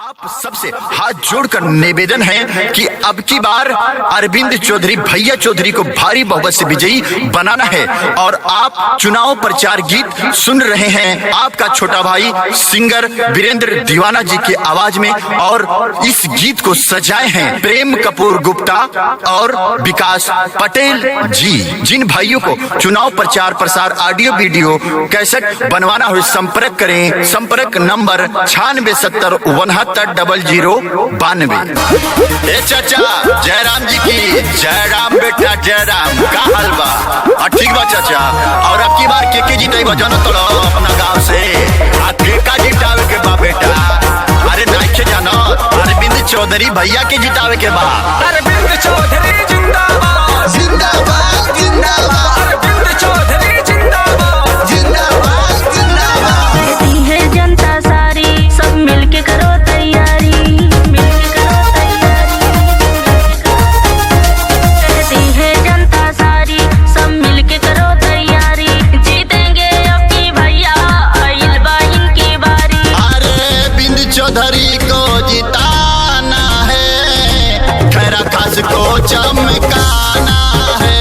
आप सबसे हाथ जोड़कर निवेदन है कि अब की बार अरविंद चौधरी भैया चौधरी को भारी बहुमत से विजयी बनाना है। और आप चुनाव प्रचार गीत सुन रहे हैं आपका छोटा भाई सिंगर वीरेंद्र दीवाना जी की आवाज में। और इस गीत को सजाए हैं प्रेम कपूर गुप्ता और विकास पटेल जी। जिन भाइयों को चुनाव प्रचार प्रसार ऑडियो वीडियो कैसेट बनवाना हो संपर्क करें। संपर्क नंबर 9670690092। ए चाचा जयराम जी की जयराम बेटा जयराम का हलवा ठीक बा चाचा। और अब की बार के जीते जानो तो अपना गांव से का जितावे के बा बेटा। अरे नहीं जानो अरविंद चौधरी भैया के जितावे के बा। अरविंद चौधरी जिंदाबाद जिंदाबाद जिंदाबाद अरविंद चौधरी जिंदाबाद जिंदाबाद जिंदाबाद। कहती है जनता सारी सब मिलके करो तैयारी, मिलके करो तैयारी। कहती है जनता सारी सब मिलके करो तैयारी। जीतेंगे अब की भैया आइल बा इनकी बारी। अरविंद चौधरी को जिताना है, खैरा खास को चमकाना है।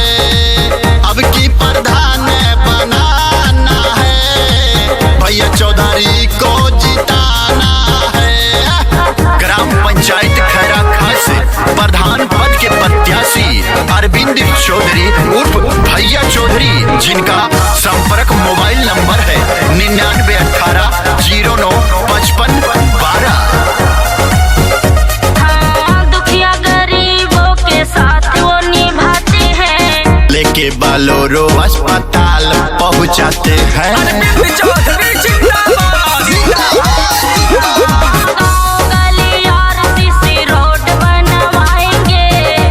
अब की प्रधान बनाना है, भैया चौधरी को जिताना है। ग्राम पंचायत खैरा खास प्रधान पद के प्रत्याशी अरविंद चौधरी उर्फ भैया चौधरी, जिनका संपर्क मोबाइल नंबर है 9918095512। हाँ, दुखिया गरीबों के साथ वो निभाते हैं। लेके बालोरो अस्पताल पहुंचाते हैं। अरविंद चौधरी जिंदाबाद गाँव गली और सीसी रोड बनवाएंगे।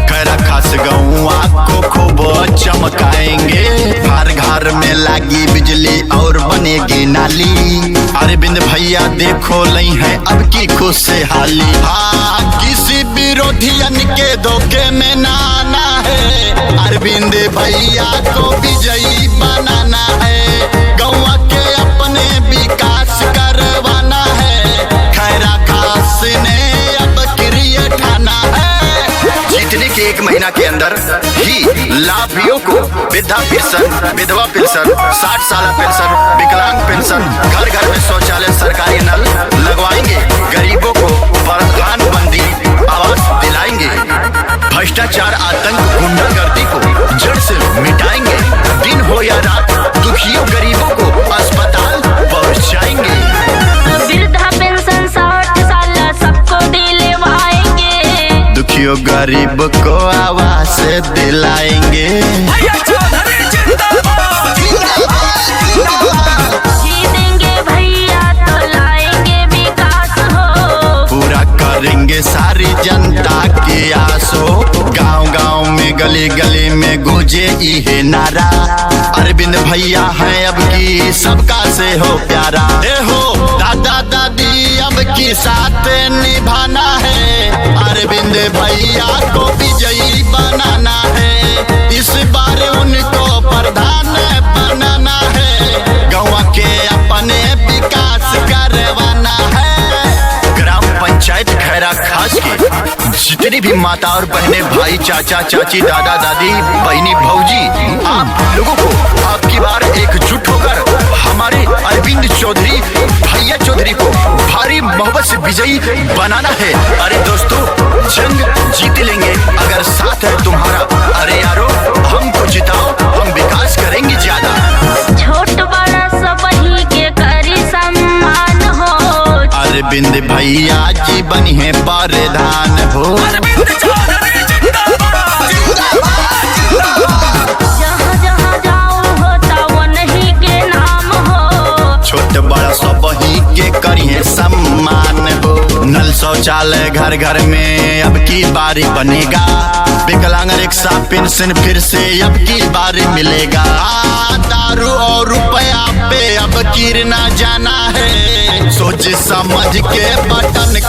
खैरा खास गौवा को खूब चमकाएंगे। हर घर में लागी बिजली और बनेगी नाली। अरविंद भैया देखो लई है अब की खुशहाली। हाँ, किसी विरोधियन के धोखे में ना आना है। अरविंद भैया को विजयी बनाना है। गौवा के अपने विकास करवाना है। खैरा खास ने अब क्रिया ठाना है। जीतने के 1 महीना के अंदर ही लाभियों को वृद्धा पेंशन, विधवा पेंशन, 60 साल पेंशन, विकलांग पेंशन, घर घर में शौचालय सरकारी नल लगवाएंगे। गरीबों को प्रधानमंत्री आवास दिलाएंगे। भ्रष्टाचार आतंक गुंडागर्दी को जड़ से मिटाएंगे। दिन हो या रात दुखियों गरीबों को अस्पताल पहुंचाएंगे। वृद्धा पेंशन 60 साल सबको दिलवाएंगे। दुखियों गरीब को आवास दिलाएंगे। भैया चौधरी जिंदाबाद जीतेंगे भैया तो लाएंगे विकास हो। पूरा करेंगे सारी जनता की आस हो। गांव गांव में गली गली में गूंजे ये नारा। अरविंद भैया हैं अब की सबका से हो प्यारा। ए हो दादा दादी अब की साथ निभाना है। अरविंद भैया को विजयी बनाना है। इस बार उनको प्रधान बनाना है। गाँव के अपने विकास करवाना है। ग्राम पंचायत खैरा खास की जितनी भी माता और बहनें, भाई, चाचा चाची, दादा दादी, बहनी, भौजी, आप लोगों को आपकी बार एकजुट होकर हमारे अरविंद चौधरी भैया चौधरी को भारी बहुमत से विजयी बनाना है। अरे दोस्तों, जंग जीत लेंगे अगर साथ है तुम्हारा। अरे यारो, हमको जिताओ, हम विकास करेंगे ज्यादा। छोट बड़ा सब ही के करी सम्मान हो। अरविंद भैया जी बनी है प्रधान हो। अरविंद चौधरी जिंदाबाद जहाँ जहाँ जाऊँ होता वो नहीं के नाम हो। छोट बड़ा सब ही के करिए सम्मान हो। नल शौचालय घर घर में अब की बारी बनेगा। विकलांग रिक्शा पेंशन फिर से अब की बारी मिलेगा। दारू और रुपया पे अब गिर ना जाना है। सोच समझ के बटन